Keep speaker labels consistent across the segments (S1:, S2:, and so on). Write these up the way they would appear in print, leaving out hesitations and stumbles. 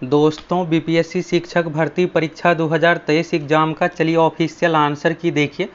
S1: दोस्तों बीपीएससी शिक्षक भर्ती परीक्षा 2023 एग्ज़ाम का चलिए ऑफिशियल आंसर की देखिए।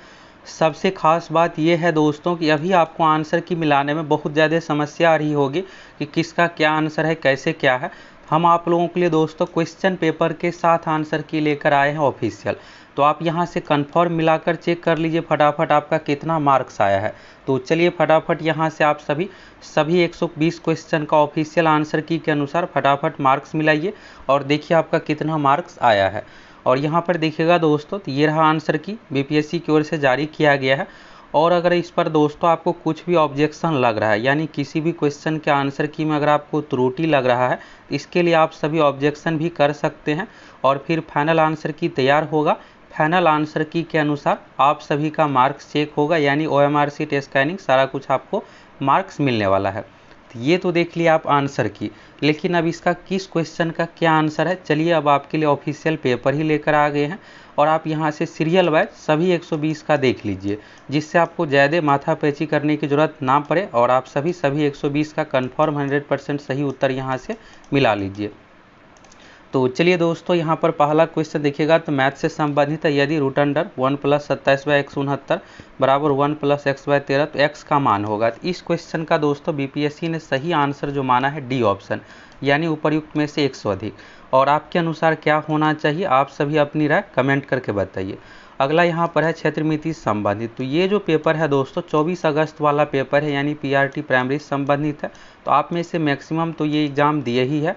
S1: सबसे ख़ास बात यह है दोस्तों कि अभी आपको आंसर की मिलाने में बहुत ज़्यादा समस्या आ रही होगी कि किसका क्या आंसर है, कैसे क्या है। हम आप लोगों के लिए दोस्तों क्वेश्चन पेपर के साथ आंसर की लेकर आए हैं ऑफिशियल। तो आप यहां से कंफर्म मिलाकर चेक कर लीजिए फटाफट आपका कितना मार्क्स आया है। तो चलिए फटाफट यहां से आप सभी 120 क्वेश्चन का ऑफिशियल आंसर की के अनुसार फटाफट मार्क्स मिलाइए और देखिए आपका कितना मार्क्स आया है। और यहाँ पर देखिएगा दोस्तों, तो ये रहा आंसर की बीपीएससी की ओर से जारी किया गया है। और अगर इस पर दोस्तों आपको कुछ भी ऑब्जेक्शन लग रहा है, यानी किसी भी क्वेश्चन के आंसर की में अगर आपको त्रुटि लग रहा है, इसके लिए आप सभी ऑब्जेक्शन भी कर सकते हैं और फिर फाइनल आंसर की तैयार होगा। फाइनल आंसर की के अनुसार आप सभी का मार्क्स चेक होगा, यानी ओएमआर शीट स्कैनिंग सारा कुछ आपको मार्क्स मिलने वाला है। तो ये तो देख लिया आप आंसर की, लेकिन अब इसका किस क्वेश्चन का क्या आंसर है, चलिए अब आपके लिए ऑफिशियल पेपर ही लेकर आ गए हैं। और आप यहाँ से सीरियल वाइज सभी 120 का देख लीजिए, जिससे आपको ज़्यादा माथापैची करने की ज़रूरत ना पड़े और आप सभी 120 का कंफर्म 100% सही उत्तर यहाँ से मिला लीजिए। तो चलिए दोस्तों, यहाँ पर पहला क्वेश्चन देखिएगा तो मैथ से संबंधित है। यदि रूट अंडर 1 + 27/169 बराबर 1 + x/13 तो x का मान होगा। तो इस क्वेश्चन का दोस्तों बीपीएससी ने सही आंसर जो माना है डी ऑप्शन, यानी उपर्युक्त में से 100 अधिक। और आपके अनुसार क्या होना चाहिए, आप सभी अपनी राय कमेंट करके बताइए। अगला यहाँ पर है क्षेत्रमिति संबंधित। तो ये जो पेपर है दोस्तों 24 अगस्त वाला पेपर है, यानी पीआरटी प्राइमरी संबंधित है। तो आप में से मैक्सिमम तो ये एग्ज़ाम दिए ही है।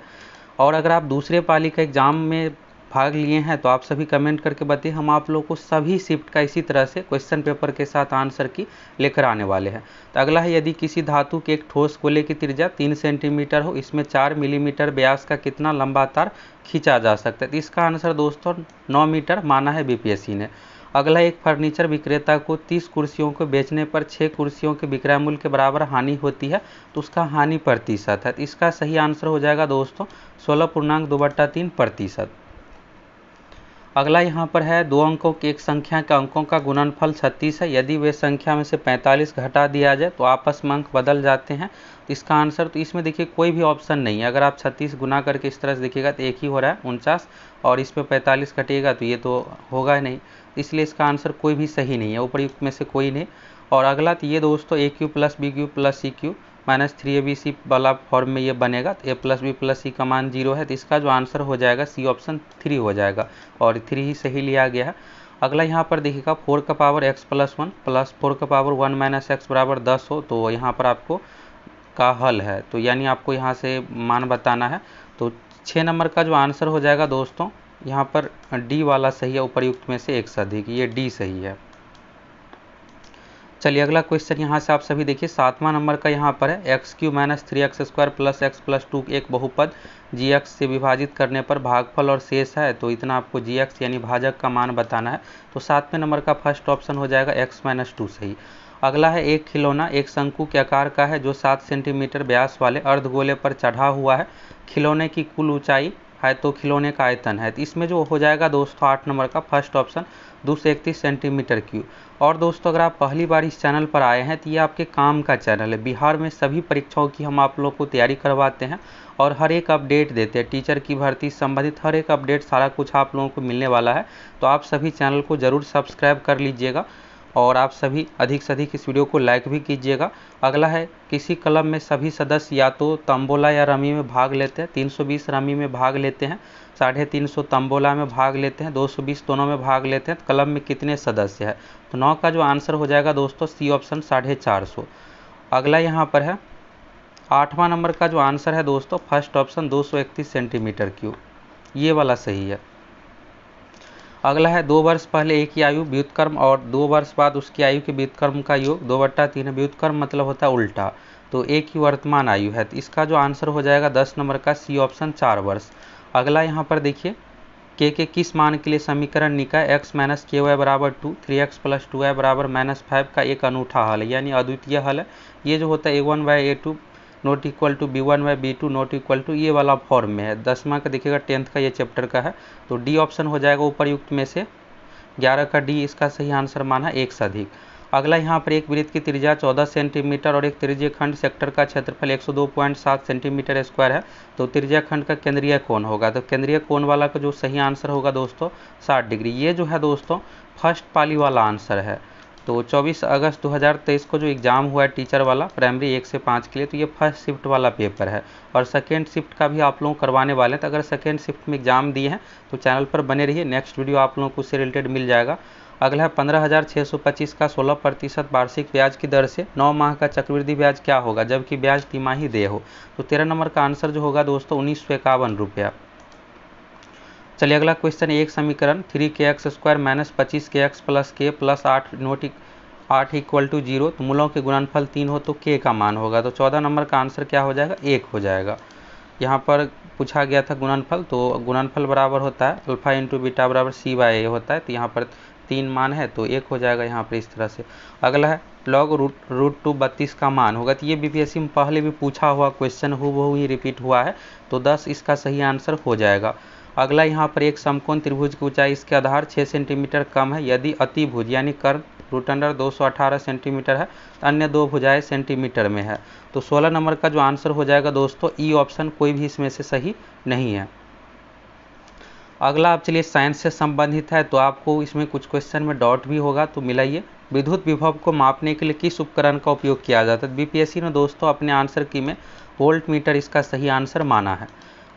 S1: और अगर आप दूसरे पाली का एग्ज़ाम में भाग लिए हैं तो आप सभी कमेंट करके बताइए। हम आप लोगों को सभी शिफ्ट का इसी तरह से क्वेश्चन पेपर के साथ आंसर की लेकर आने वाले हैं। तो अगला है, यदि किसी धातु के एक ठोस गोले की त्रिज्या 3 सेंटीमीटर हो, इसमें 4 मिलीमीटर व्यास का कितना लंबा तार खींचा जा सकता है। तो इसका आंसर दोस्तों 9 मीटर माना है बीपीएससी ने। अगला, एक फर्नीचर विक्रेता को 30 कुर्सियों को बेचने पर 6 कुर्सियों के विक्रय मूल्य के बराबर हानि होती है, तो उसका हानि प्रतिशत है। तो इसका सही आंसर हो जाएगा दोस्तों 16.2/3%। अगला यहाँ पर है, दो अंकों की एक संख्या के अंकों का गुणनफल 36 है। यदि वे संख्या में से 45 घटा दिया जाए तो आपस में अंक बदल जाते हैं। तो इसका आंसर, तो इसमें देखिए कोई भी ऑप्शन नहीं है। अगर आप 36 गुना करके इस तरह से देखिएगा तो एक ही हो रहा है 49, और इस पर 45 घटेगा तो ये तो होगा नहीं, इसलिए इसका आंसर कोई भी सही नहीं है, उपर्युक्त में से कोई नहीं। और अगला, तो ये दोस्तों AQ + BQ + CQ -3ABC वाला फॉर्म में ये बनेगा। तो A + B + C का मान 0 है, तो इसका जो आंसर हो जाएगा सी ऑप्शन 3 हो जाएगा, और 3 ही सही लिया गया है। अगला यहाँ पर देखिएगा 4 का पावर x + 1 + 4 का पावर 1 - x बराबर 10 हो, तो यहाँ पर आपको का हल है, तो यानी आपको यहाँ से मान बताना है। तो 6 नंबर का जो आंसर हो जाएगा दोस्तों, यहाँ पर डी वाला सही है, उपर्युक्त में से 1 से अधिक, ये डी सही है। चलिए अगला क्वेश्चन यहाँ से आप सभी देखिए, 7वां नंबर का यहाँ पर है, x³ - 3x² + x + 2 एक बहुपद gx से विभाजित करने पर भागफल और शेष है। तो इतना आपको gx यानी भाजक का मान बताना है। तो 7वें नंबर का फर्स्ट ऑप्शन हो जाएगा x - 2 सही। अगला है, एक खिलौना एक शंकु के आकार का है जो 7 सेंटीमीटर व्यास वाले अर्धगोले पर चढ़ा हुआ है। खिलौने की कुल ऊंचाई है तो खिलौने का आयतन है। तो इसमें जो हो जाएगा दोस्तों 8 नंबर का फर्स्ट ऑप्शन 231 सेंटीमीटर क्यूब। और दोस्तों अगर आप पहली बार इस चैनल पर आए हैं तो ये आपके काम का चैनल है। बिहार में सभी परीक्षाओं की हम आप लोग को तैयारी करवाते हैं और हर एक अपडेट देते हैं। टीचर की भर्ती संबंधित हर एक अपडेट सारा कुछ आप लोगों को मिलने वाला है। तो आप सभी चैनल को ज़रूर सब्सक्राइब कर लीजिएगा और आप सभी अधिक से अधिक इस वीडियो को लाइक भी कीजिएगा। अगला है, किसी क्लब में सभी सदस्य या तो तंबोला या रमी में भाग लेते हैं। 320 रमी में भाग लेते हैं, 350 तंबोला में भाग लेते हैं, 220 दोनों में भाग लेते हैं। तो क्लब में कितने सदस्य है? तो 9 का जो आंसर हो जाएगा दोस्तों सी ऑप्शन 450। अगला यहाँ पर है, 8वां नंबर का जो आंसर है दोस्तों फर्स्ट ऑप्शन 231 सेंटीमीटर क्यूब, ये वाला सही है। अगला है, 2 वर्ष पहले एक की आयु व्युत्क्रम और 2 वर्ष बाद उसकी आयु के व्युत्क्रम का योग 2/3 है। व्युत्क्रम मतलब होता है उल्टा, तो एक की वर्तमान आयु है। तो इसका जो आंसर हो जाएगा 10 नंबर का सी ऑप्शन 4 वर्ष। अगला यहाँ पर देखिए, के किस मान के लिए समीकरण निकाय x - ky = 2 3x + 2y = -5 का एक अनूठा हल है, यानी अद्वितीय हल है। ये जो होता है a1/a2 not equal to b1/b2 not equal to, ये वाला फॉर्म में है। 10वां का देखिएगा 10th का ये चैप्टर का है। तो डी ऑप्शन हो जाएगा उपर्युक्त में से 11 का डी इसका सही आंसर माना 1 से अधिक। अगला यहाँ पर एक वृत्त की त्रिज्या 14 सेंटीमीटर और एक त्रिज्यीय खंड सेक्टर का क्षेत्रफल 102.7 सेंटीमीटर स्क्वायर है। तो त्रिज्यीय खंड का केंद्रीय कोण होगा, तो केंद्रीय कोण वाला का जो सही आंसर होगा दोस्तों 60 डिग्री। ये जो है दोस्तों फर्स्ट पाली वाला आंसर है। तो 24 अगस्त 2023 को जो एग्ज़ाम हुआ है टीचर वाला प्राइमरी 1 से 5 के लिए, तो ये फर्स्ट शिफ्ट वाला पेपर है और सेकेंड शिफ्ट का भी आप लोग करवाने वाले हैं। तो अगर सेकेंड शिफ्ट में एग्ज़ाम दिए हैं तो चैनल पर बने रहिए, नेक्स्ट वीडियो आप लोगों को उससे रिलेटेड मिल जाएगा। अगला है 15,625 का 16% वार्षिक ब्याज की दर से 9 माह का चक्रवृद्धि ब्याज क्या होगा जबकि ब्याज तिमाही देय हो। तो 13 नंबर का आंसर जो होगा दोस्तों 1951 रुपया। चलिए अगला क्वेश्चन, एक समीकरण 3kx square minus 25kx plus k plus 8 equal to 0, तो मूलों के गुणनफल 3 हो तो k का मान होगा। तो 14 नंबर का आंसर क्या हो जाएगा, 1 हो जाएगा। यहाँ पर पूछा गया था गुणनफल, तो गुणनफल बराबर होता है अल्फा इंटू बीटा बराबर c/a होता है। तो यहाँ पर 3 मान है तो 1 हो जाएगा यहाँ पर इस तरह से। अगला है log रूट 2 32 का मान होगा। तो ये बीपीएससी में पहले भी पूछा हुआ क्वेश्चन हूबहू ही रिपीट हुआ है, तो 10 इसका सही आंसर हो जाएगा। अगला यहाँ पर एक समकोण त्रिभुज की ऊंचाई इसके आधार 6 सेंटीमीटर कम है यदि अतिभुज यानी कर्व √अंडर 218 सेंटीमीटर है, अन्य दो भुजाएं सेंटीमीटर में है। तो 16 नंबर का जो आंसर हो जाएगा दोस्तों ई ऑप्शन, कोई भी इसमें से सही नहीं है। अगला आप चलिए साइंस से संबंधित है, तो आपको इसमें कुछ क्वेश्चन में डॉट भी होगा, तो मिलाइए। विद्युत विभव को मापने के लिए किस उपकरण का उपयोग किया जाता है। बीपीएससी ने दोस्तों अपने आंसर की में वोल्ट मीटर इसका सही आंसर माना है।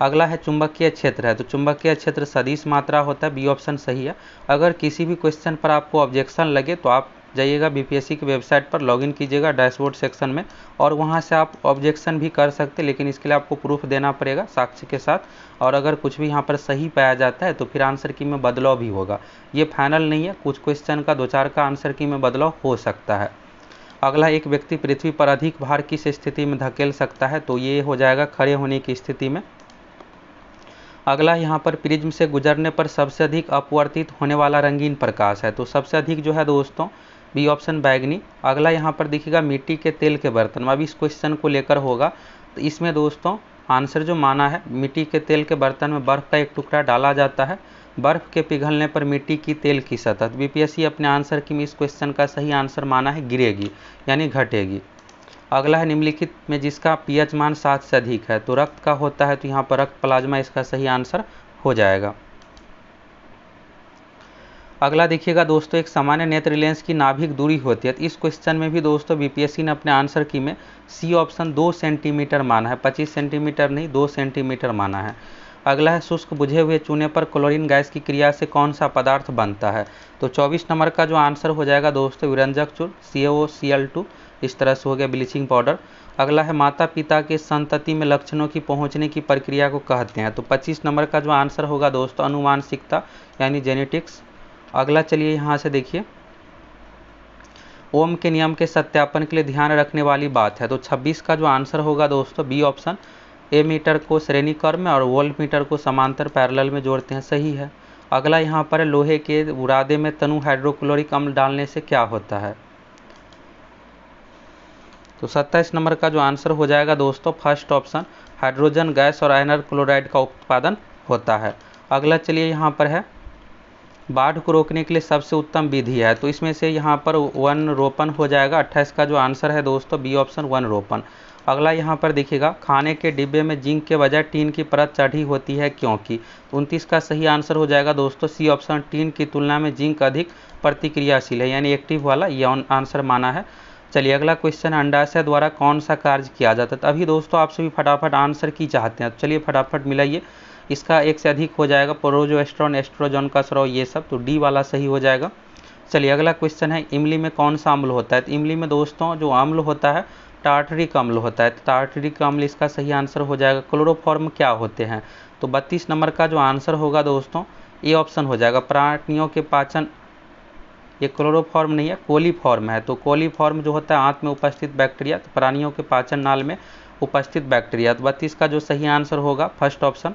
S1: अगला है चुंबकीय क्षेत्र है, तो चुंबकीय क्षेत्र सदिश मात्रा होता है, बी ऑप्शन सही है। अगर किसी भी क्वेश्चन पर आपको ऑब्जेक्शन लगे तो आप जाइएगा बीपीएससी की वेबसाइट पर, लॉगिन कीजिएगा डैशबोर्ड सेक्शन में और वहां से आप ऑब्जेक्शन भी कर सकते हैं, लेकिन इसके लिए आपको प्रूफ देना पड़ेगा साक्ष्य के साथ। और अगर कुछ भी यहाँ पर सही पाया जाता है तो फिर आंसर की में बदलाव भी होगा, ये फाइनल नहीं है, कुछ क्वेश्चन का 2-4 का आंसर की में बदलाव हो सकता है। अगला एक व्यक्ति पृथ्वी पर अधिक भार किस स्थिति में धकेल सकता है, तो ये हो जाएगा खड़े होने की स्थिति में। अगला यहाँ पर प्रिज्म से गुजरने पर सबसे अधिक अपवर्तित होने वाला रंगीन प्रकाश है, तो सबसे अधिक जो है दोस्तों बी ऑप्शन बैगनी। अगला यहाँ पर दिखेगा मिट्टी के तेल के बर्तन, अब इस क्वेश्चन को लेकर होगा, तो इसमें दोस्तों आंसर जो माना है मिट्टी के तेल के बर्तन में बर्फ़ का एक टुकड़ा डाला जाता है, बर्फ़ के पिघलने पर मिट्टी की तेल की सतह। बीपीएससी अपने आंसर की में इस क्वेश्चन का सही आंसर माना है गिरेगी यानी घटेगी। अगला है निम्नलिखित में जिसका पीएच मान 7 से अधिक है, तो रक्त का होता है, तो यहाँ पर रक्त प्लाज्मा इसका सही आंसर हो जाएगा। अगला देखिएगा दोस्तों, एक सामान्य नेत्र लेंस की नाभिक दूरी होती है, तो इस क्वेश्चन में भी दोस्तों बीपीएससी ने अपने आंसर की में सी ऑप्शन 2 सेंटीमीटर माना है, 25 सेंटीमीटर नहीं 2 सेंटीमीटर माना है। अगला है शुष्क बुझे हुए चूने पर क्लोरीन गैस की क्रिया से कौन सा पदार्थ बनता है, तो 24 नंबर का जो आंसर हो जाएगा दोस्तों विरंजक चूर्ण CaOCl2, इस तरह से हो गया ब्लीचिंग पाउडर। अगला है माता पिता के संतति में लक्षणों की पहुंचने की प्रक्रिया को कहते हैं, तो 25 नंबर का जो आंसर होगा दोस्तों अनुवांशिकता यानी जेनेटिक्स। अगला चलिए यहाँ से देखिए, ओम के नियम के सत्यापन के लिए ध्यान रखने वाली बात है, तो 26 का जो आंसर होगा दोस्तों बी ऑप्शन, ए मीटर को श्रेणी क्रम में और वोल्ट मीटर को समांतर पैरेलल में जोड़ते हैं, सही है। अगला यहाँ पर लोहे के बुरादे में तनु हाइड्रोक्लोरिक अम्ल डालने से क्या होता है, तो 27 नंबर का जो आंसर हो जाएगा दोस्तों फर्स्ट ऑप्शन, हाइड्रोजन गैस और आयनर क्लोराइड का उत्पादन होता है। अगला चलिए यहाँ पर है बाढ़ को रोकने के लिए सबसे उत्तम विधि है, तो इसमें से यहाँ पर वन रोपण हो जाएगा। 28 का जो आंसर है दोस्तों बी ऑप्शन वन रोपण। अगला यहाँ पर देखिएगा खाने के डिब्बे में जिंक के बजाय टीन की परत चढ़ी होती है क्योंकि, 29 का सही आंसर हो जाएगा दोस्तों सी ऑप्शन, टीन की तुलना में जिंक अधिक प्रतिक्रियाशील है यानी एक्टिव वाला ये आंसर माना है। चलिए अगला क्वेश्चन, अंडाशय द्वारा कौन सा कार्य किया जाता है, तो अभी दोस्तों आपसे भी फटाफट आंसर की चाहते हैं, तो चलिए फटाफट मिलाइए। इसका 1 से अधिक हो जाएगा, प्रोजेस्टेरोन एस्ट्रोजन का स्राव ये सब, तो डी वाला सही हो जाएगा। चलिए अगला क्वेश्चन है इमली में कौन सा अम्ल होता है, तो इमली में दोस्तों जो अम्ल होता है टार्टरिक अम्ल होता है, तो टार्टरिक अम्ल इसका सही आंसर हो जाएगा। क्लोरोफॉर्म क्या होते हैं, तो 32 नंबर का जो आंसर होगा दोस्तों ए ऑप्शन हो जाएगा, प्राणियों के पाचन, ये क्लोरोफॉर्म नहीं है कोलीफॉर्म है, तो कोलीफॉर्म जो होता है आंत में उपस्थित बैक्टीरिया, तो प्राणियों के पाचन नाल में उपस्थित बैक्टीरिया, तो 32 का जो सही आंसर होगा फर्स्ट ऑप्शन।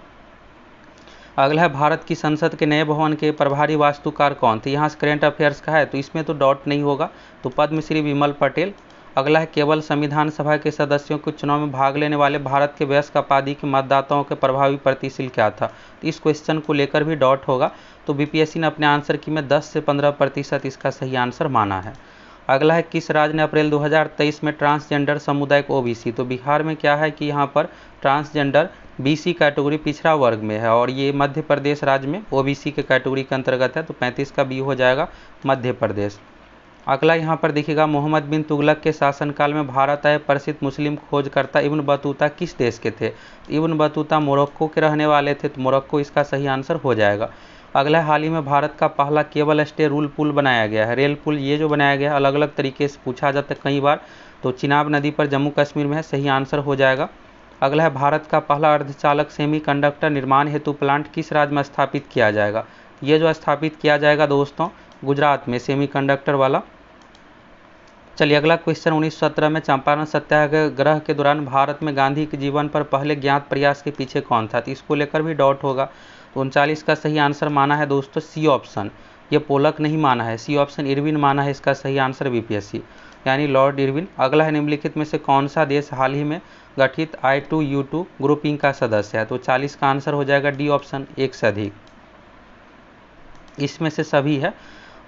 S1: अगला है भारत की संसद के नए भवन के प्रभारी वास्तुकार कौन थे, यहाँ से करेंट अफेयर्स का है, तो इसमें तो डॉट नहीं होगा, तो पद्मश्री विमल पटेल। अगला है केवल संविधान सभा के सदस्यों के चुनाव में भाग लेने वाले भारत के वयस्क आबादी के मतदाताओं के प्रभावी प्रतिशत क्या था, तो इस क्वेश्चन को लेकर भी डॉट होगा, तो बीपीएससी ने अपने आंसर की में 10 से 15% इसका सही आंसर माना है। अगला है किस राज्य ने अप्रैल 2023 में ट्रांसजेंडर समुदाय को ओबीसी, तो बिहार में क्या है कि यहाँ पर ट्रांसजेंडर बीसी कैटेगरी पिछड़ा वर्ग में है और ये मध्य प्रदेश राज्य में ओबीसी के कैटेगरी के अंतर्गत है, तो 35 का बी हो जाएगा मध्य प्रदेश। अगला यहाँ पर देखिएगा मोहम्मद बिन तुगलक के शासनकाल में भारत आए प्रसिद्ध मुस्लिम खोजकर्ता इब्न बतूता किस देश के थे, तो इब्न बतूता मोरक्को के रहने वाले थे, तो मोरक्को इसका सही आंसर हो जाएगा। अगला हाल ही में भारत का पहला केबल स्टे रूल पुल बनाया गया है, रेल पुल ये जो बनाया गया है अलग अलग तरीके से पूछा जाता है कई बार, तो चिनाब नदी पर जम्मू कश्मीर में है, सही आंसर हो जाएगा। अगला है भारत का पहला अर्धचालक सेमीकंडक्टर निर्माण हेतु प्लांट किस राज्य में स्थापित किया जाएगा, ये जो स्थापित किया जाएगा दोस्तों गुजरात में सेमीकंडक्टर वाला। चलिए अगला क्वेश्चन 1917 में चंपारण सत्याग्रह के दौरान भारत में गांधी के जीवन पर पहले ज्ञात प्रयास के पीछे कौन था, तो इसको लेकर भी डाउट होगा। तो 39 का सही आंसर माना है दोस्तों सी ऑप्शन, ये पोलक नहीं माना है, सी ऑप्शन इरविन माना है इसका सही आंसर बीपीएससी यानी लॉर्ड इरविन। अगला है निम्नलिखित में से कौन सा देश हाल ही में गठित I2U2 ग्रुपिंग का सदस्य है, तो 40 का आंसर हो जाएगा डी ऑप्शन एक से अधिक, इसमें से सभी है।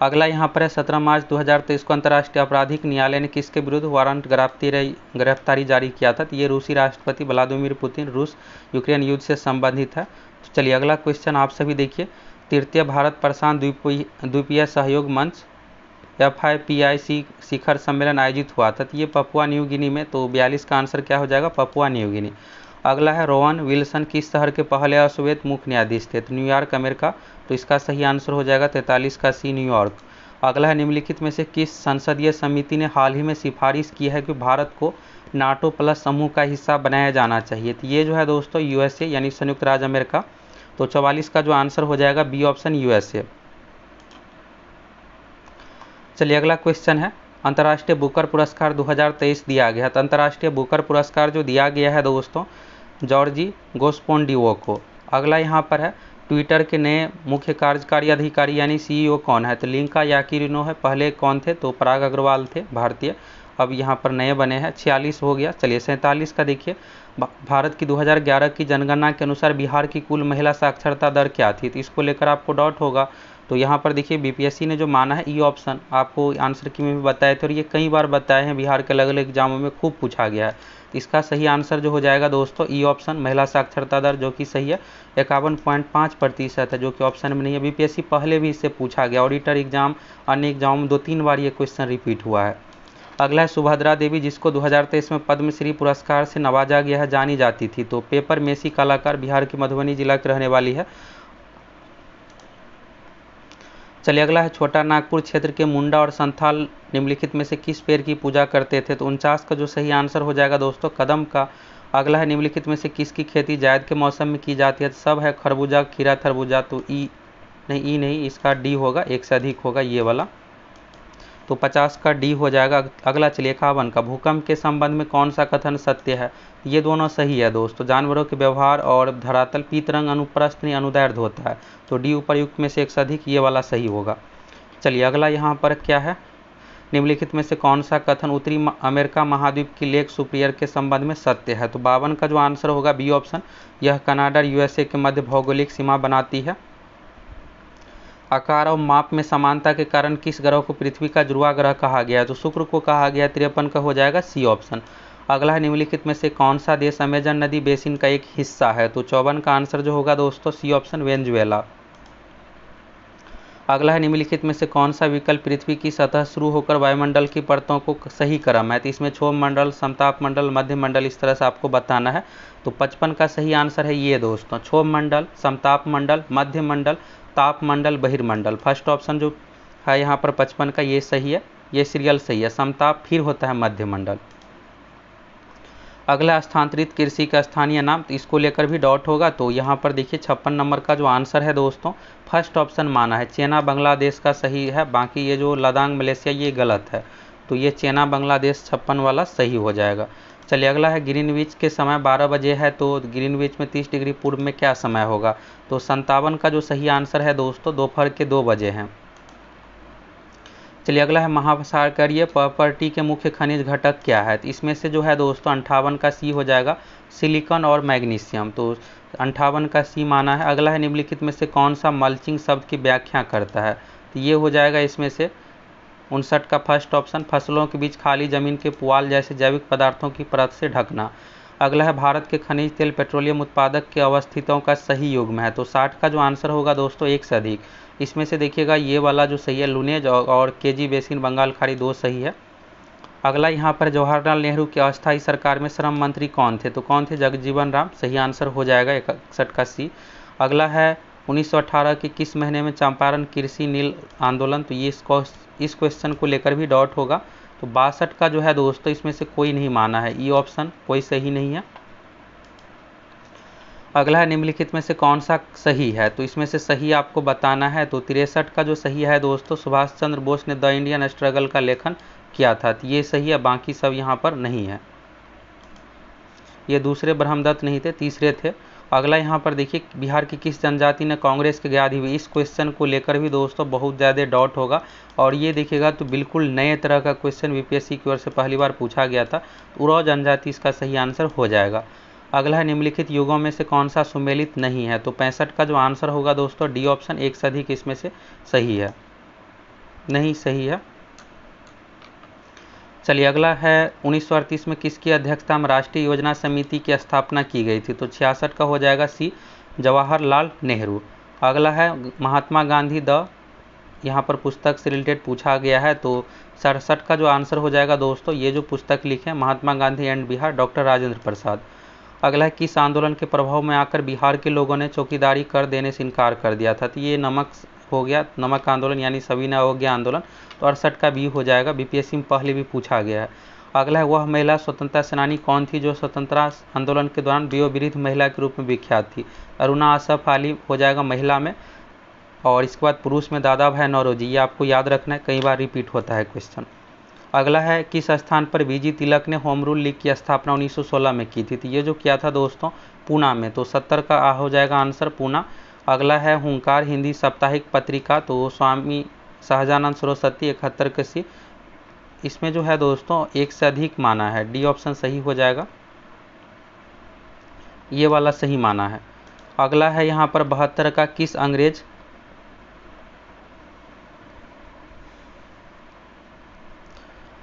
S1: अगला यहाँ पर है 17 मार्च 2023 को अंतर्राष्ट्रीय आपराधिक न्यायालय ने किसके विरुद्ध वारंट गिरफ्तारी जारी किया था, तो ये रूसी राष्ट्रपति व्लादिमीर पुतिन रूस यूक्रेन युद्ध से संबंधित है। तो चलिए अगला क्वेश्चन आप सभी देखिए, तृतीय भारत प्रशांत द्वीपीय सहयोग मंच FIPIC शिखर सम्मेलन आयोजित हुआ था, तो ये पपुआ न्यू गिनी में, तो 42 का आंसर क्या हो जाएगा पपुआ न्यू गिनी। अगला है रोवन विल्सन किस शहर के पहले अश्वेत मुख्य न्यायाधीश थे, तो न्यूयॉर्क अमेरिका, तो इसका सही आंसर हो जाएगा 43 का सी न्यूयॉर्क। अगला है निम्नलिखित में से किस संसदीय समिति ने हाल ही में सिफारिश की है कि भारत को नाटो प्लस समूह का हिस्सा बनाया जाना चाहिए, तो ये जो है दोस्तों USA यानी संयुक्त राज्य अमेरिका, तो 44 का जो आंसर हो जाएगा बी ऑप्शन USA। चलिए अगला क्वेश्चन है अंतर्राष्ट्रीय बुकर पुरस्कार 2023 दिया गया, तो अंतर्राष्ट्रीय बुकर पुरस्कार जो दिया गया है दोस्तों जॉर्जी गोस्पोंडिवो को। अगला यहाँ पर है ट्विटर के नए मुख्य कार्यकारी अधिकारी यानी CEO कौन है, तो लिंका याकिरिनो है, पहले कौन थे तो पराग अग्रवाल थे भारतीय, अब यहाँ पर नए बने हैं। 46 हो गया। चलिए 47 का देखिए, भारत की 2011 की जनगणना के अनुसार बिहार की कुल महिला साक्षरता दर क्या थी, तो इसको लेकर आपको डाउट होगा। तो यहाँ पर देखिए बीपीएससी ने जो माना है ई ऑप्शन, आपको आंसर की में भी बताए थे और ये कई बार बताए हैं, बिहार के अलग अलग एग्जामों में खूब पूछा गया है। इसका सही आंसर जो हो जाएगा दोस्तों ई ऑप्शन महिला साक्षरता दर, जो कि सही है 51.5% है, जो कि ऑप्शन में नहीं है। बीपीएससी पहले भी इससे पूछा गया, ऑडिटर एग्जाम अन्य एग्जाम में 2-3 बार ये क्वेश्चन रिपीट हुआ है। अगला है सुभद्रा देवी, जिसको 2023 में पद्मश्री पुरस्कार से नवाजा गया है, जानी जाती थी, तो पेपर मेसी कलाकार, बिहार के मधुबनी जिला की रहने वाली है। चलिए अगला है छोटा नागपुर क्षेत्र के मुंडा और संथाल निम्नलिखित में से किस पेड़ की पूजा करते थे, तो 49 का जो सही आंसर हो जाएगा दोस्तों कदम का। अगला है निम्नलिखित में से किसकी खेती जायद के मौसम में की जाती है, तो सब है खरबूजा खीरा तरबूजा, तो ई नहीं इसका डी होगा, एक से अधिक होगा ये वाला, तो 50 का डी हो जाएगा। अगला चलिए 51 का भूकंप के संबंध में कौन सा कथन सत्य है, ये दोनों सही है दोस्तों। जानवरों के व्यवहार और धरातल पीत रंग अनुप्रस्थ नहीं अनुदैर्ध्य होता है, तो डी उपरयुक्त में से एक से अधिक ये वाला सही होगा। चलिए अगला यहाँ पर क्या है, निम्नलिखित में से कौन सा कथन उत्तरी अमेरिका महाद्वीप की लेक सुपिरियर के संबंध में सत्य है, तो 52 का जो आंसर होगा बी ऑप्शन, यह कनाडा USA के मध्य भौगोलिक सीमा बनाती है। आकार और माप में समानता के कारण किस ग्रह को पृथ्वी का ध्रुवा ग्रह कहा गया है, तो शुक्र को कहा गया। 53 का हो जाएगा सी ऑप्शन। अगला है निम्नलिखित में से कौन सा देश अमेजन नदी बेसिन का एक हिस्सा है, तो 54 का आंसर जो होगा दोस्तों सी ऑप्शन वेनेजुएला। अगला है निम्नलिखित में से कौन सा विकल्प पृथ्वी की सतह शुरू होकर वायुमंडल की परतों को सही क्रम है, तो इसमें क्षोभ मंडल, समताप मंडल, मध्य मंडल, इस तरह से आपको बताना है। तो 55 का सही आंसर है ये दोस्तों, क्षोभ मंडल, समताप मंडल, मध्य मंडल, ताप मंडल, बहिर्मंडल। फर्स्ट ऑप्शन जो है यहाँ पर 55 का ये सही है, ये सीरियल सही है। समताप फिर होता है मध्य मंडल। अगला स्थानांतरित कृषि का स्थानीय नाम, तो इसको लेकर भी डाउट होगा, तो यहाँ पर देखिए 56 नंबर का जो आंसर है दोस्तों फर्स्ट ऑप्शन माना है, चेना बांग्लादेश का सही है, बाकी ये जो लदांग मलेशिया ये गलत है, तो ये चेना बांग्लादेश 56 वाला सही हो जाएगा। चलिए अगला है ग्रीनविच के समय 12 बजे है, तो ग्रीनविच में 30 डिग्री पूर्व में क्या समय होगा, तो 57 का जो सही आंसर है दोस्तों दोपहर के 2 बजे हैं। चलिए अगला है महासागरीय प्रॉपर्टी के मुख्य खनिज घटक क्या है, तो इसमें से जो है दोस्तों 58 का सी हो जाएगा, सिलिकॉन और मैग्नीशियम, तो 58 का सी माना है। अगला है निम्नलिखित में से कौन सा मल्चिंग शब्द की व्याख्या करता है, तो ये हो जाएगा इसमें से 59 का फर्स्ट ऑप्शन, फसलों के बीच खाली जमीन के पुआल जैसे जैविक पदार्थों की परत से ढकना। अगला है भारत के खनिज तेल पेट्रोलियम उत्पादक के अवस्थितों का सही युग्म है, तो 60 का जो आंसर होगा दोस्तों 1 से अधिक। इसमें से देखिएगा ये वाला जो सही है लुनेज और केजी बेसिन बंगाल खाड़ी 2 सही है। अगला यहाँ पर जवाहरलाल नेहरू की अस्थायी सरकार में श्रम मंत्री कौन थे, तो कौन थे, जगजीवन राम, सही आंसर हो जाएगा 61 का सी। अगला है 1918 के किस महीने में चंपारण कृषि नील आंदोलन, तो ये इस क्वेश्चन को लेकर भी डाउट होगा, तो 62 का जो है दोस्तों इसमें से कोई नहीं माना है, ई ऑप्शन कोई सही नहीं है। अगला है निम्नलिखित में से कौन सा सही है, तो इसमें से सही आपको बताना है, तो 63 का जो सही है दोस्तों सुभाष चंद्र बोस ने द इंडियन स्ट्रगल का लेखन किया था, तो ये सही है, बाकी सब यहाँ पर नहीं है। ये दूसरे ब्रह्मदत्त नहीं थे, तीसरे थे। अगला यहाँ पर देखिए बिहार की किस जनजाति ने कांग्रेस के गिराधी हुई, इस क्वेश्चन को लेकर भी दोस्तों बहुत ज़्यादा डाउट होगा, और ये देखिएगा तो बिल्कुल नए तरह का क्वेश्चन बीपीएससी की ओर से पहली बार पूछा गया था, उराव जनजाति इसका सही आंसर हो जाएगा। अगला है निम्नलिखित युगों में से कौन सा सुमेलित नहीं है, तो 65 का जो आंसर होगा दोस्तों डी ऑप्शन 1 से अधिक इसमें से सही है, नहीं सही है। चलिए अगला है 1938 में किसकी अध्यक्षता में राष्ट्रीय योजना समिति की स्थापना की गई थी, तो 66 का हो जाएगा सी, जवाहरलाल नेहरू। अगला है महात्मा गांधी द, यहाँ पर पुस्तक से रिलेटेड पूछा गया है, तो 67 का जो आंसर हो जाएगा दोस्तों ये जो पुस्तक लिखे महात्मा गांधी एंड बिहार, डॉक्टर राजेंद्र प्रसाद। अगला है किस आंदोलन के प्रभाव में आकर बिहार के लोगों ने चौकीदारी कर देने से इनकार कर दिया था, तो ये नमक हो गया, नमक आंदोलन यानी सविनय अवज्ञा आंदोलन, तो 68 का बी हो जाएगा, बीपीएससी में पहले भी पूछा गया है। अगला है वह महिला स्वतंत्रता सेनानी कौन थी जो स्वतंत्रता आंदोलन के दौरान वयोवृद्ध महिला के रूप में विख्यात थी, अरुणा असफ अली हो जाएगा महिला में, और इसके बाद पुरुष में दादा भाई नौरोजी, ये आपको याद रखना है, कई बार रिपीट होता है क्वेश्चन। अगला है किस स्थान पर बीजी तिलक ने होम रूल लीग की स्थापना 1916 में की थी, तो ये जो किया था दोस्तों पूना में, तो 70 का हो जाएगा आंसर पूना। अगला है हुंकार हिंदी साप्ताहिक पत्रिका, तो स्वामी सहजानंद सरस्वती 71 के सी, इसमें जो है दोस्तों 1 से अधिक माना है, डी ऑप्शन सही हो जाएगा, ये वाला सही माना है। अगला है यहाँ पर 72 का किस अंग्रेज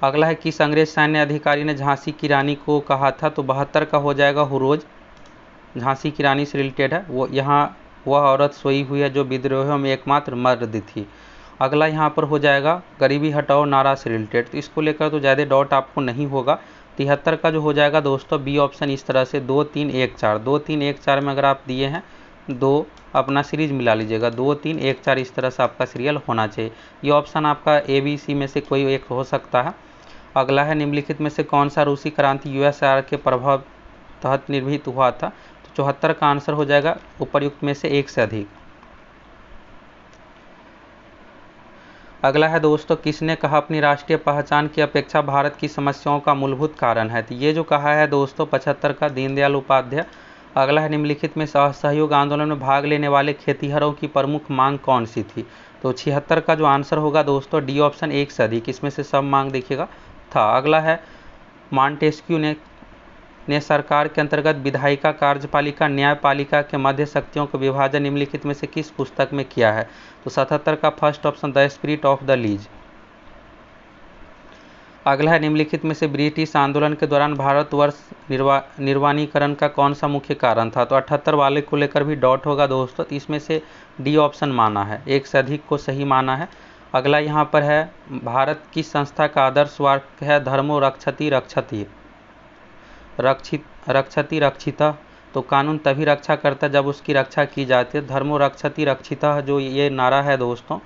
S1: अगला है किस अंग्रेज सैन्य अधिकारी ने झांसी की रानी को कहा था, तो 72 का हो जाएगा हुरोज, झांसी की रानी से रिलेटेड है, वो यहाँ वह औरत सोई हुई है जो विद्रोहियों में एकमात्र मर्द थी। अगला यहाँ पर हो जाएगा गरीबी हटाओ नारा से रिलेटेड, तो इसको लेकर तो ज़्यादा डाउट आपको नहीं होगा। 73 का जो हो जाएगा दोस्तों बी ऑप्शन इस तरह से 2 3 1 4, 2 3 1 4 में अगर आप दिए हैं 2 अपना सीरीज मिला लीजिएगा, 2 3 1 4 इस तरह से आपका सीरियल होना चाहिए, ये ऑप्शन आपका ए बी सी में से कोई एक हो सकता है। अगला है निम्नलिखित में से कौन सा रूसी क्रांति यूएसआर के प्रभाव तहत निर्मित हुआ था, तो 74 का आंसर हो जाएगा उपर्युक्त में से 1 से अधिक। अगला है दोस्तों किसने कहा अपनी राष्ट्रीय पहचान की अपेक्षा भारत की समस्याओं का मूलभूत कारण है, तो ये जो कहा है दोस्तों 75 का दीनदयाल उपाध्याय। अगला है निम्नलिखित में असहयोग आंदोलन में भाग लेने वाले खेतीहरों की प्रमुख मांग कौन सी थी, तो 76 का जो आंसर होगा दोस्तों डी ऑप्शन 1 से अधिक, इसमें से सब मांग देखिएगा था। अगला है मॉन्टेस्क्यू ने सरकार के अंतर्गत विधायिका कार्यपालिका न्यायपालिका के मध्य शक्तियों का विभाजन निम्नलिखित में से किस पुस्तक में किया है, तो 77 का first option the spirit of the lease. अगला है निम्नलिखित में से ब्रिटिश आंदोलन के दौरान भारतवर्ष निर्वाणीकरण का कौन सा मुख्य कारण था, तो 78 वाले को लेकर भी डाउट होगा दोस्तों, तो इसमें से डी ऑप्शन माना है, 1 से अधिक को सही माना है। अगला यहाँ पर है भारत की संस्था का आदर्श वाक्य है धर्मो रक्षति रक्षति रक्षितः, तो कानून तभी रक्षा करता जब उसकी रक्षा की जाती है, धर्मो रक्षति रक्षितः जो ये नारा है दोस्तों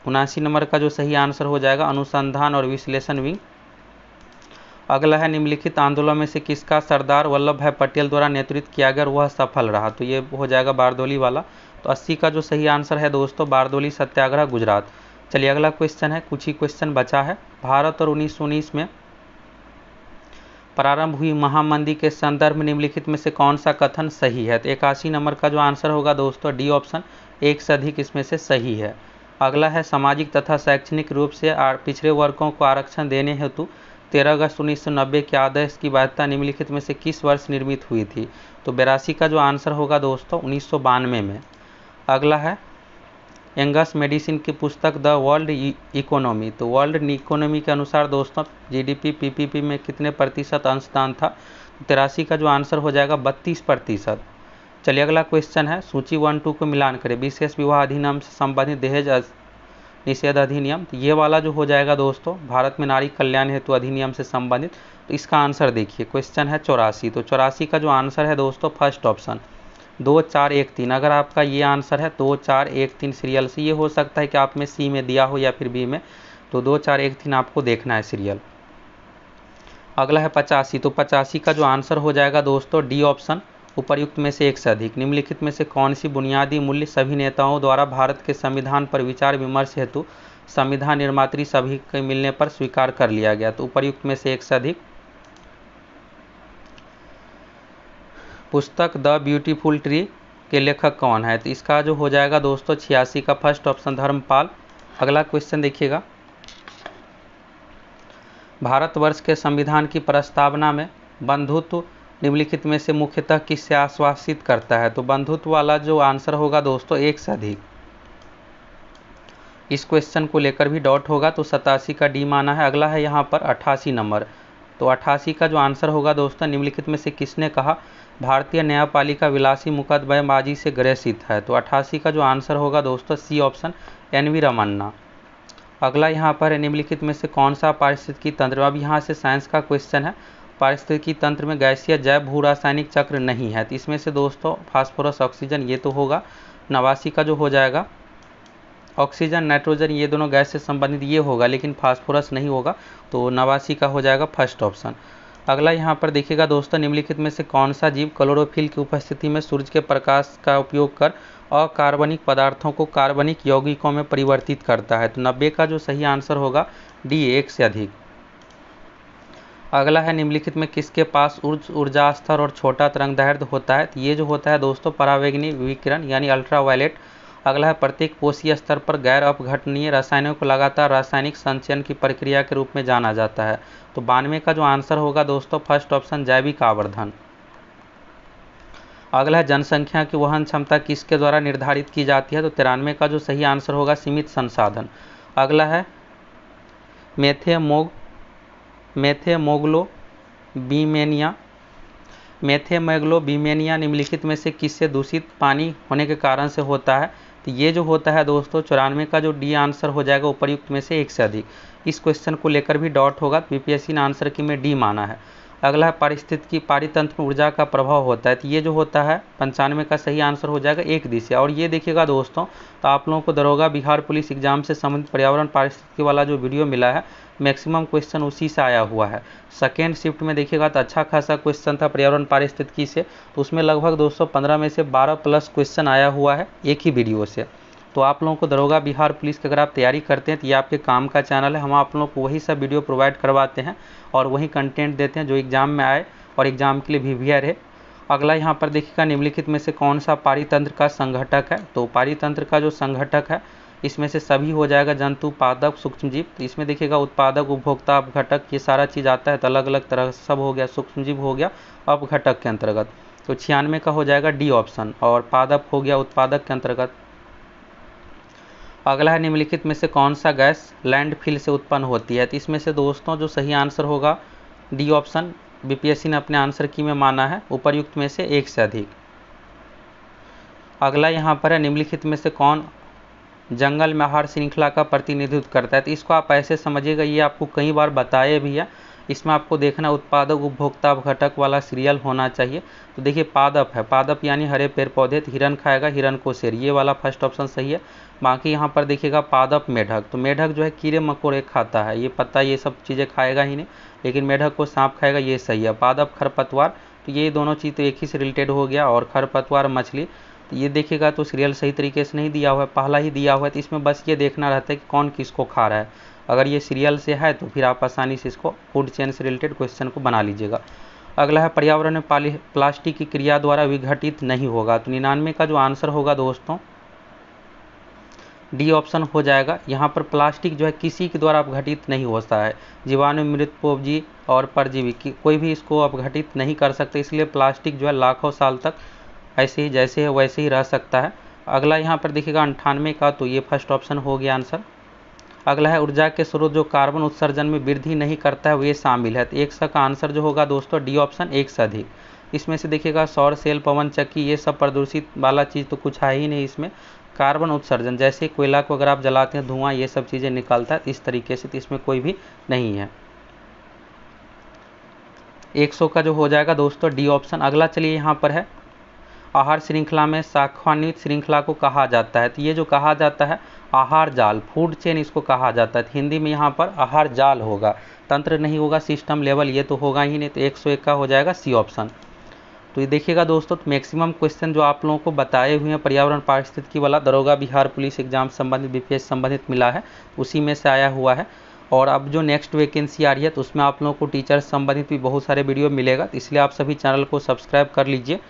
S1: 79 नंबर का जो सही आंसर हो जाएगा अनुसंधान और विश्लेषण विंग। अगला है निम्नलिखित आंदोलन में से किसका सरदार वल्लभ भाई पटेल द्वारा नेतृत्व किया गया वह सफल रहा, तो ये हो जाएगा बारदौली वाला, तो 80 का जो सही आंसर है दोस्तों बारदौली सत्याग्रह गुजरात। चलिए अगला क्वेश्चन है, कुछ ही क्वेश्चन बचा है। भारत और 1919 में प्रारंभ हुई महामंदी के संदर्भ में निम्नलिखित में से कौन सा कथन सही है, तो 81 नंबर का जो आंसर होगा दोस्तों डी ऑप्शन 1 से अधिक इसमें से सही है। अगला है सामाजिक तथा शैक्षणिक रूप से पिछड़े वर्गों को आरक्षण देने हेतु 13 अगस्त 1990 के आदेश की बाध्यता निम्नलिखित में से किस वर्ष निर्मित हुई थी, तो 82 का जो आंसर होगा दोस्तों 1992 में। अगला है एंगस मेडिसिन की पुस्तक द वर्ल्ड इकोनॉमी। तो वर्ल्ड इकोनॉमी के अनुसार दोस्तों जीडीपी पीपीपी में कितने प्रतिशत अंशदान था? 83 का जो आंसर हो जाएगा 32%। चलिए अगला क्वेश्चन है, सूची 1-2 को मिलान करें। विशेष विवाह अधिनियम से संबंधित दहेज निषेध अधिनियम, तो ये वाला जो हो जाएगा दोस्तों भारत में नारी कल्याण हेतु अधिनियम से संबंधित। तो इसका आंसर देखिए, क्वेश्चन है 84, तो 84 का जो आंसर है दोस्तों फर्स्ट ऑप्शन 2413। अगर आपका ये आंसर है 2413 सीरियल से, ये हो सकता है कि आप में सी में दिया हो या फिर बी में, तो 2413 आपको देखना है सीरियल। अगला है 85, तो 85 का जो आंसर हो जाएगा दोस्तों डी ऑप्शन, उपर्युक्त में से एक से अधिक। निम्नलिखित में से कौन सी बुनियादी मूल्य सभी नेताओं द्वारा भारत के संविधान पर विचार विमर्श हेतु संविधान निर्मात्री सभी के मिलने पर स्वीकार कर लिया गया? तो उपर्युक्त में से एक से अधिक। पुस्तक द ब्यूटीफुल ट्री के लेखक कौन है? तो इसका जो हो जाएगा दोस्तों 86 का फर्स्ट ऑप्शन धर्मपाल। अगला क्वेश्चन देखिएगा, भारतवर्ष के संविधान की प्रस्तावना में बंधुत्व निम्नलिखित में से मुख्यतः किससे आश्वासित करता है? तो बंधुत्व वाला जो आंसर होगा दोस्तों एक से अधिक। इस क्वेश्चन को लेकर भी डॉट होगा, तो 87 का डी माना है। अगला है यहाँ पर 88 नंबर, तो 88 का जो आंसर होगा दोस्तों निम्नलिखित में से किसने कहा भारतीय न्यायपालिका विलासी मुकदमेबाजी से ग्रसित है? तो 88 का जो आंसर होगा दोस्तों सी ऑप्शन एन.वी. रमन्ना। अगला यहाँ पर है, निम्नलिखित में से कौन सा पारिस्थितिकी तंत्र, अब यहाँ से साइंस का क्वेश्चन है, पारिस्थितिकी तंत्र में गैसीय जैव भू रासायनिक चक्र नहीं है? तो इसमें से दोस्तों फास्फोरस ऑक्सीजन ये तो होगा। 89 का जो हो जाएगा ऑक्सीजन नाइट्रोजन ये दोनों गैस से संबंधित ये होगा, लेकिन फास्फोरस नहीं होगा, तो 89 का हो जाएगा फर्स्ट ऑप्शन। अगला यहाँ पर देखिएगा दोस्तों, निम्नलिखित में से कौन सा जीव क्लोरोफिल की उपस्थिति में सूर्य के प्रकाश का उपयोग कर अकार्बनिक पदार्थों को कार्बनिक यौगिकों में परिवर्तित करता है? तो 90 का जो सही आंसर होगा डी एक से अधिक। अगला है, निम्नलिखित में किसके पास उच्च ऊर्जा स्तर और छोटा तरंगदैर्ध्य होता है? तो ये जो होता है दोस्तों परावैंगनी विकिरण यानी अल्ट्रावायलेट। अगला है, प्रत्येक कोशीय स्तर पर गैर अपघटनीय रसायनों को लगातार रासायनिक संचयन की प्रक्रिया के रूप में जाना जाता है? तो 92 का जो आंसर होगा दोस्तों फर्स्ट ऑप्शन जैविक आवर्धन। अगला है, जनसंख्या की वहन क्षमता किसके द्वारा निर्धारित की जाती है? तो 93 का जो सही आंसर होगा सीमित संसाधन। अगला है, मेथेमोग्लोबिमेनिया निम्नलिखित में से किससे दूषित पानी होने के कारण से होता है? तो ये जो होता है दोस्तों 94 का जो डी आंसर हो जाएगा उपर्युक्त में से एक से अधिक। इस क्वेश्चन को लेकर भी डॉट होगा, बीपीएससी ने आंसर की में डी माना है। अगला है, पारिस्थितिकी पारितंत्र में ऊर्जा का प्रभाव होता है? तो ये जो होता है 95 का सही आंसर हो जाएगा एक दिशा। और ये देखिएगा दोस्तों, तो आप लोगों को दरोगा बिहार पुलिस एग्जाम से संबंधित पर्यावरण पारिस्थितिकी वाला जो वीडियो मिला है मैक्सिमम क्वेश्चन उसी से आया हुआ है। सेकेंड शिफ्ट में देखिएगा तो अच्छा खासा क्वेश्चन था पर्यावरण पारिस्थितिकी से, तो उसमें लगभग 215 में से 12 प्लस क्वेश्चन आया हुआ है एक ही वीडियो से। तो आप लोगों को दरोगा बिहार पुलिस की अगर आप तैयारी करते हैं तो ये आपके काम का चैनल है। हम आप लोगों को वही सब वीडियो प्रोवाइड करवाते हैं और वही कंटेंट देते हैं जो एग्जाम में आए और एग्जाम के लिए वीवीआर है। अगला यहाँ पर देखिएगा, निम्नलिखित में से कौन सा पारितंत्र का संघटक है? तो पारितंत्र का जो संघटक है इसमें से सभी हो जाएगा जंतु, पादप, सूक्ष्मजीव। तो इसमें देखिएगा उत्पादक, उपभोक्ता, अपघटक ये सारा चीज़ आता है, तो अलग अलग तरह सब हो गया, सूक्ष्मजीव हो गया अपघटक के अंतर्गत। तो 96 का हो जाएगा डी ऑप्शन, और पादप हो गया उत्पादक के अंतर्गत। अगला है, निम्नलिखित में से कौन सा गैस लैंडफिल से उत्पन्न होती है? तो इसमें से दोस्तों जो सही आंसर होगा डी ऑप्शन, बीपीएससी ने अपने आंसर की में माना है उपर्युक्त में से एक से अधिक। अगला यहाँ पर है, निम्नलिखित में से कौन जंगल में आहार श्रृंखला का प्रतिनिधित्व करता है? तो इसको आप ऐसे समझिएगा, ये आपको कई बार बताए भी है। इसमें आपको देखना उत्पादक, उपभोक्ता, अपघटक वाला सीरियल होना चाहिए। तो देखिए पादप है, पादप यानी हरे पेड़ पौधे, तो हिरन खाएगा, हिरन को शेर, ये वाला फर्स्ट ऑप्शन सही है। बाकी यहाँ पर देखिएगा पादप मेढक, तो मेढक जो है कीड़े मकोड़े खाता है, ये पत्ता ये सब चीज़ें खाएगा ही नहीं, लेकिन मेढक को सांप खाएगा, ये सही है। पादप खरपतवार, तो ये दोनों चीज़ तो एक ही से रिलेटेड हो गया, और खरपतवार मछली, तो ये देखिएगा तो सीरियल सही तरीके से नहीं दिया हुआ है, पहला ही दिया हुआ है, तो इसमें बस ये देखना रहता है कि कौन किसको खा रहा है। अगर ये सीरियल से है तो फिर आप आसानी से इसको फूड चेन से रिलेटेड क्वेश्चन को बना लीजिएगा। अगला है, पर्यावरण में प्लास्टिक की क्रिया द्वारा विघटित नहीं होगा? तो 99 का जो आंसर होगा दोस्तों डी ऑप्शन हो जाएगा। यहाँ पर प्लास्टिक जो है किसी के द्वारा अपघटित नहीं होता है, जीवाणु, मृतपोपजी और परजीवी की कोई भी इसको अपघटित नहीं कर सकते, इसलिए प्लास्टिक जो है लाखों साल तक ऐसे ही जैसे है वैसे ही रह सकता है। अगला यहाँ पर देखिएगा 98 का, तो ये फर्स्ट ऑप्शन हो गया आंसर। अगला है ऊर्जा के स्रोत जो कार्बन उत्सर्जन में वृद्धि नहीं करता है, वो ये शामिल है। तो 100 का आंसर जो होगा दोस्तों डी ऑप्शन, 1 से अधिक। इसमें से देखिएगा सौर सेल, पवन चक्की, ये सब प्रदूषित वाला चीज़ तो कुछ है ही नहीं इसमें। कार्बन उत्सर्जन जैसे कोयला को अगर आप जलाते हैं, धुआं ये सब चीज़ें निकलता है इस तरीके से, तो इसमें कोई भी नहीं है। 100 का जो हो जाएगा दोस्तों डी ऑप्शन। अगला चलिए यहाँ पर है आहार श्रृंखला में शाखान्वित श्रृंखला को कहा जाता है। तो ये जो कहा जाता है आहार जाल, फूड चेन इसको कहा जाता है। तो हिंदी में यहाँ पर आहार जाल होगा, तंत्र नहीं होगा, सिस्टम लेवल ये तो होगा ही नहीं। तो 101 का हो जाएगा सी ऑप्शन। तो ये देखिएगा दोस्तों, तो मैक्सिमम क्वेश्चन जो आप लोगों को बताए हुए हैं पर्यावरण पारिस्थितिकी वाला दरोगा बिहार पुलिस एग्जाम संबंधित बीपीएस संबंधित मिला है, उसी में से आया हुआ है। और अब जो नेक्स्ट वैकेंसी आ रही है तो उसमें आप लोगों को टीचर संबंधित भी बहुत सारे वीडियो मिलेगा, तो इसलिए आप सभी चैनल को सब्सक्राइब कर लीजिए।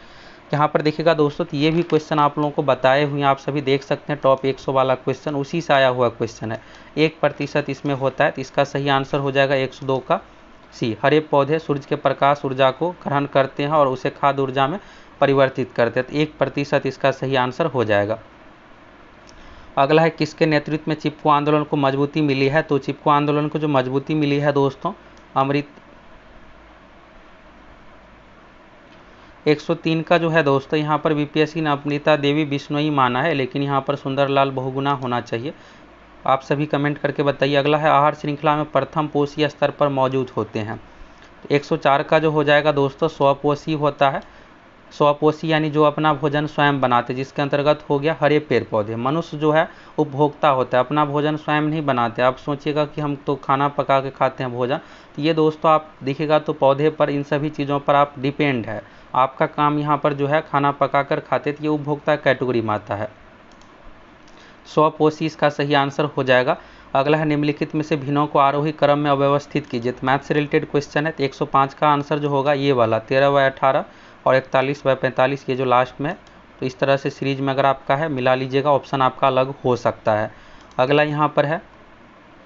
S1: यहाँ पर देखिएगा दोस्तों, तो ये भी क्वेश्चन आप लोगों को बताए हुए हैं, आप सभी देख सकते हैं। टॉप 100 वाला क्वेश्चन उसी से आया हुआ क्वेश्चन है, 1% इसमें होता है। तो इसका सही आंसर हो जाएगा 102 का सी। हरे पौधे सूर्य के प्रकाश ऊर्जा को ग्रहण करते हैं और उसे खाद्य ऊर्जा में परिवर्तित करते हैं। तो 1% इसका सही आंसर हो जाएगा। अगला है किसके नेतृत्व में चिपको आंदोलन को मजबूती मिली है। तो चिपको आंदोलन को जो मजबूती मिली है दोस्तों, 103 का जो है दोस्तों, यहाँ पर बीपीएससी ने अमृता देवी बिश्नोई माना है, लेकिन यहाँ पर सुंदरलाल बहुगुणा होना चाहिए। आप सभी कमेंट करके बताइए। अगला है आहार श्रृंखला में प्रथम पोषीय स्तर पर मौजूद होते हैं। 104 का जो हो जाएगा दोस्तों, स्वपोषी होता है। स्वपोषी यानी जो अपना भोजन स्वयं बनाते, जिसके अंतर्गत हो गया हरे पेड़ पौधे। मनुष्य जो है उपभोक्ता होता है, अपना भोजन स्वयं नहीं बनाते। आप सोचिएगा कि हम तो खाना पका के खाते हैं भोजन, तो ये दोस्तों आप देखिएगा तो पौधे पर, इन सभी चीज़ों पर आप डिपेंड है। आपका काम यहाँ पर जो है खाना पका कर खाते, तो ये उपभोक्ता कैटेगरी में आता है। स्वपोषी इसका सही आंसर हो जाएगा। अगला है निम्नलिखित में से भिन्नों को आरोही क्रम में अव्यवस्थित कीजिए। तो मैथ से रिलेटेड क्वेश्चन है। तो 105 का आंसर जो होगा ये वाला 13/18 और 41/45, ये जो लास्ट में है। तो इस तरह से सीरीज में अगर आपका है मिला लीजिएगा, ऑप्शन आपका अलग हो सकता है। अगला यहाँ पर है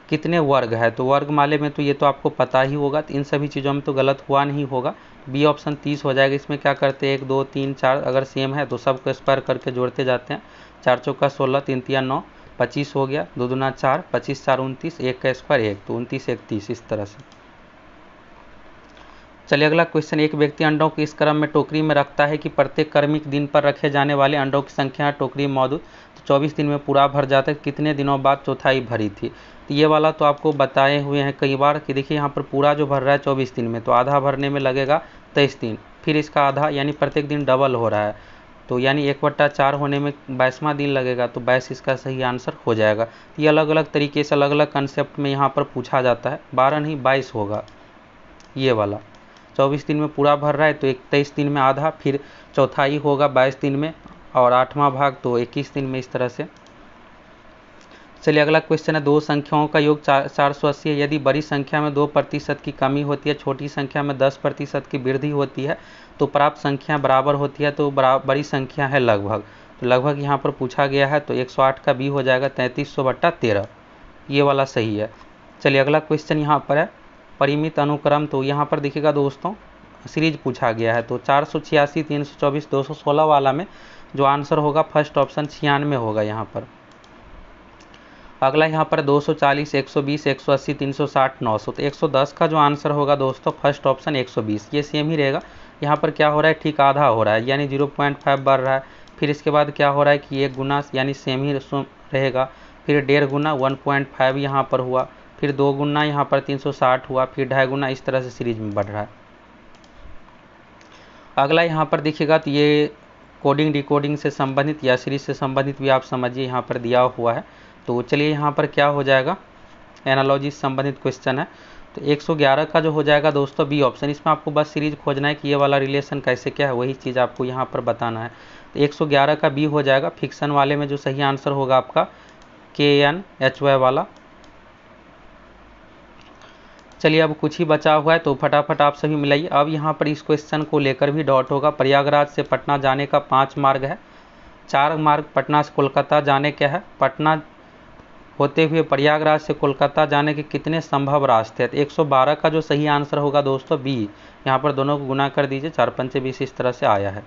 S1: कितने वर्ग है। तो वर्ग माले में तो ये तो आपको पता ही होगा, तो इन सभी चीज़ों में तो गलत हुआ नहीं होगा। बी ऑप्शन 30 हो जाएगा। इसमें क्या करते हैं 1 2 3 4 अगर सेम है तो सबको स्क्वायर करके जोड़ते जाते हैं। 4 चौका 16, 3 तिया 9, 25 हो गया, 2 दूना 4, 25 4 29, 1 का स्क्वायर 1, तो 29 1 30, इस तरह से। चलिए अगला क्वेश्चन, एक व्यक्ति अंडों को इस क्रम में टोकरी में रखता है कि प्रत्येक कर्मिक दिन पर रखे जाने वाले अंडों की संख्या टोकरी में मौजूद। तो 24 दिन में पूरा भर जाता है, कितने दिनों बाद चौथाई भरी थी। तो ये वाला तो आपको बताए हुए हैं कई बार कि देखिए यहाँ पर पूरा जो भर रहा है 24 दिन में, तो आधा भरने में लगेगा 23 दिन, फिर इसका आधा यानी प्रत्येक दिन डबल हो रहा है, तो यानी 1/4 होने में 22वां दिन लगेगा, तो 22 इसका सही आंसर हो जाएगा। ये अलग अलग तरीके से अलग अलग कंसेप्ट में यहाँ पर पूछा जाता है। 12 नहीं 22 होगा ये वाला। 24 दिन में पूरा भर रहा है तो 23 दिन में आधा, फिर चौथाई होगा 22 दिन में, और 8वां भाग तो 21 दिन में, इस तरह से। चलिए अगला क्वेश्चन है, दो संख्याओं का योग 480 है। यदि बड़ी संख्या में 2% की कमी होती है, छोटी संख्या में 10% की वृद्धि होती है, तो प्राप्त संख्या बराबर होती है। तो बड़ी संख्या है लगभग, तो लगभग यहाँ पर पूछा गया है, तो 108 का बी हो जाएगा 3300/13, ये वाला सही है। चलिए अगला क्वेश्चन यहाँ पर है परिमित अनुक्रम। तो यहाँ पर देखिएगा दोस्तों सीरीज पूछा गया है, तो 486, 324, 216 वाला में जो आंसर होगा फर्स्ट ऑप्शन 96 होगा यहाँ पर। अगला यहाँ पर 240, 120, 180, 360, 900, तो 110 का जो आंसर होगा दोस्तों फर्स्ट ऑप्शन 120, ये सेम ही रहेगा। यहाँ पर क्या हो रहा है, ठीक आधा हो रहा है, यानी 0.5 बढ़ रहा है। फिर इसके बाद क्या हो रहा है कि 1 गुना यानी सेम ही रहेगा, फिर 1.5 गुना 1.5 यहाँ पर हुआ, फिर 2 गुना यहाँ पर 360 हुआ, फिर 2.5 गुना, इस तरह से सीरीज में बढ़ रहा है। अगला यहाँ पर देखिएगा तो ये कोडिंग डिकोडिंग से संबंधित या सीरीज से संबंधित भी आप समझिए यहाँ पर दिया हुआ है। तो चलिए यहाँ पर क्या हो जाएगा, एनालॉजी से संबंधित क्वेश्चन है। तो 111 का जो हो जाएगा दोस्तों बी ऑप्शन। इसमें आपको बस सीरीज खोजना है कि ये वाला रिलेशन कैसे क्या है, वही चीज़ आपको यहाँ पर बताना है। तो 111 का बी हो जाएगा। फिक्शन वाले में जो सही आंसर होगा आपका KNHY वाला। चलिए अब कुछ ही बचा हुआ है, तो फटाफट आप सभी मिलाइए। अब यहाँ पर इस क्वेश्चन को लेकर भी डॉट होगा। प्रयागराज से पटना जाने का 5 मार्ग है, 4 मार्ग पटना से कोलकाता जाने के है। पटना होते हुए प्रयागराज से कोलकाता जाने के कितने संभव रास्ते हैं। तो 112 का जो सही आंसर होगा दोस्तों बी। यहाँ पर दोनों को गुना कर दीजिए, 4 पंचे 20, इस तरह से आया है।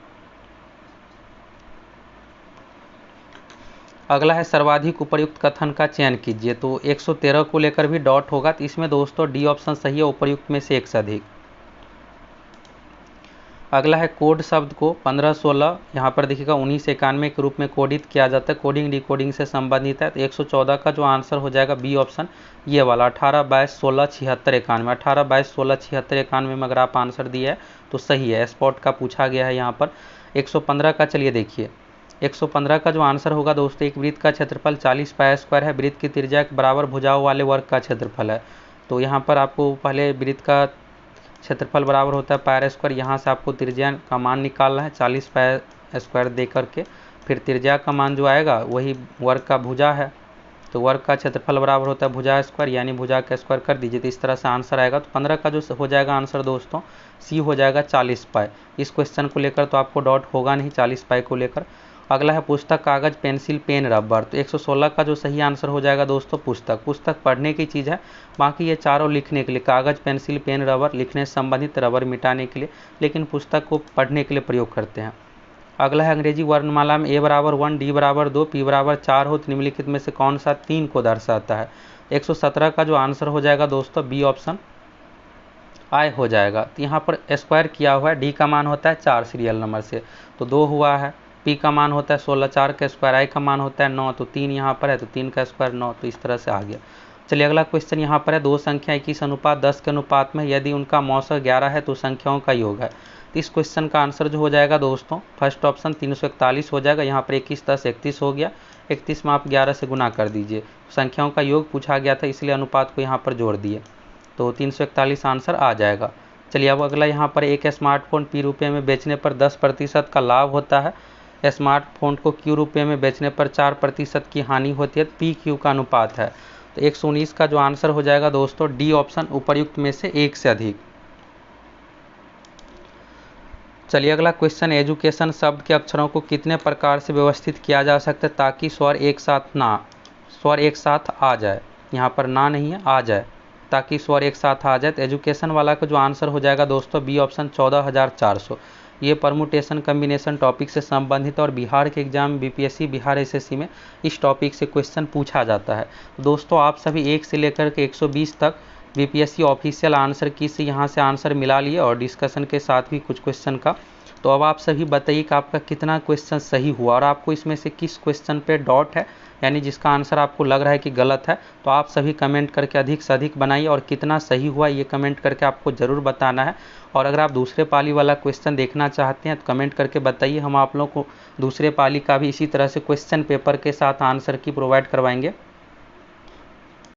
S1: अगला है सर्वाधिक उपर्युक्त कथन का चयन कीजिए। तो 113 को लेकर भी डॉट होगा, तो इसमें दोस्तों डी ऑप्शन सही है, उपर्युक्त में से एक से अधिक। अगला है कोड शब्द को 1516 यहाँ पर देखिएगा 1991 के रूप में कोडित किया जाता है, कोडिंग डिकोडिंग से संबंधित है। तो 114 का जो आंसर हो जाएगा बी ऑप्शन ये वाला 18 22 16 76 91। 18 22 16 76 91 में अगर आप आंसर दिए है तो सही है, स्पॉट का पूछा गया है यहाँ पर। 115 का चलिए देखिए, 115 का जो आंसर होगा दोस्तों, एक वृत्त का क्षेत्रफल 40 पाई स्क्वायर है, वृत्त की त्रिज्या के बराबर भुजाओं वाले वर्ग का क्षेत्रफल है। तो यहाँ पर आपको पहले वृत्त का क्षेत्रफल बराबर होता है पाई स्क्वायर, यहाँ से आपको त्रिज्या का मान निकालना है 40 पाई स्क्वायर दे करके, फिर त्रिज्या का मान जो आएगा वही वर्ग का भुजा है, तो वर्ग का क्षेत्रफल बराबर होता है भुजा स्क्वायर, यानी भुजा का स्क्वायर कर दीजिए, तो इस तरह से आंसर आएगा। तो 15 का जो हो जाएगा आंसर दोस्तों सी हो जाएगा 40 पाई। इस क्वेश्चन को लेकर तो आपको डॉट होगा नहीं 40 पाई को लेकर। अगला है पुस्तक कागज पेंसिल पेन रबर। तो 116 का जो सही आंसर हो जाएगा दोस्तों पुस्तक। पुस्तक पढ़ने की चीज़ है, बाकी ये चारों लिखने के लिए, कागज पेंसिल पेन रबर लिखने से संबंधित, रबर मिटाने के लिए, लेकिन पुस्तक को पढ़ने के लिए प्रयोग करते हैं। अगला है अंग्रेजी वर्णमाला में ए बराबर 1 डी बराबर 2 पी बराबर 4 हो तो निम्नलिखित में से कौन सा 3 को दर्शाता है। 117 का जो आंसर हो जाएगा दोस्तों बी ऑप्शन आई हो जाएगा। तो यहाँ पर स्क्वायर किया हुआ है, डी का मान होता है 4 सीरियल नंबर से, तो 2 हुआ है, पी का मान होता है 16, 4 का स्क्वायर, आई का मान होता है 9, तो 3 यहाँ पर है, तो 3 का स्क्वायर 9, तो इस तरह से आ गया। चलिए अगला क्वेश्चन यहाँ पर है, दो संख्या 21:10 के अनुपात में यदि उनका मौसा 11 है तो संख्याओं का योग है। तो इस क्वेश्चन का आंसर जो हो जाएगा दोस्तों फर्स्ट ऑप्शन 341 हो जाएगा। यहाँ पर 21 10 31 हो गया, 31 में आप 11 से गुना कर दीजिए, संख्याओं का योग पूछा गया था इसलिए अनुपात को यहाँ पर जोड़ दिए, तो 341 आंसर आ जाएगा। चलिए अब अगला यहाँ पर एक स्मार्टफोन पी रुपये में बेचने पर 10% का लाभ होता है, स्मार्टफोन को क्यू रुपये में बेचने पर 4% की हानि होती है, पी क्यू का अनुपात है। तो 119 का जो आंसर हो जाएगा दोस्तों डी ऑप्शन उपर्युक्त में से एक से अधिक। चलिए अगला क्वेश्चन, एजुकेशन शब्द के अक्षरों को कितने प्रकार से व्यवस्थित किया जा सकता है ताकि स्वर एक साथ आ जाए। यहाँ पर ना नहीं है, आ जाए, ताकि स्वर एक साथ आ जाए। तो एजुकेशन वाला का जो आंसर हो जाएगा दोस्तों बी ऑप्शन 14400। ये परमुटेशन कम्बिनेशन टॉपिक से संबंधित और बिहार के एग्जाम बीपीएससी बिहार एसएससी में इस टॉपिक से क्वेश्चन पूछा जाता है। तो दोस्तों आप सभी 1 से लेकर के 120 तक बीपीएससी ऑफिशियल आंसर की से यहाँ से आंसर मिला लिए और डिस्कशन के साथ भी कुछ क्वेश्चन का। तो अब आप सभी बताइए कि आपका कितना क्वेश्चन सही हुआ और आपको इसमें से किस क्वेश्चन पे डॉट है, यानी जिसका आंसर आपको लग रहा है कि गलत है। तो आप सभी कमेंट करके अधिक से अधिक बनाइए और कितना सही हुआ ये कमेंट करके आपको ज़रूर बताना है। और अगर आप दूसरे पाली वाला क्वेश्चन देखना चाहते हैं तो कमेंट करके बताइए, हम आप लोगों को दूसरे पाली का भी इसी तरह से क्वेश्चन पेपर के साथ आंसर की प्रोवाइड करवाएंगे।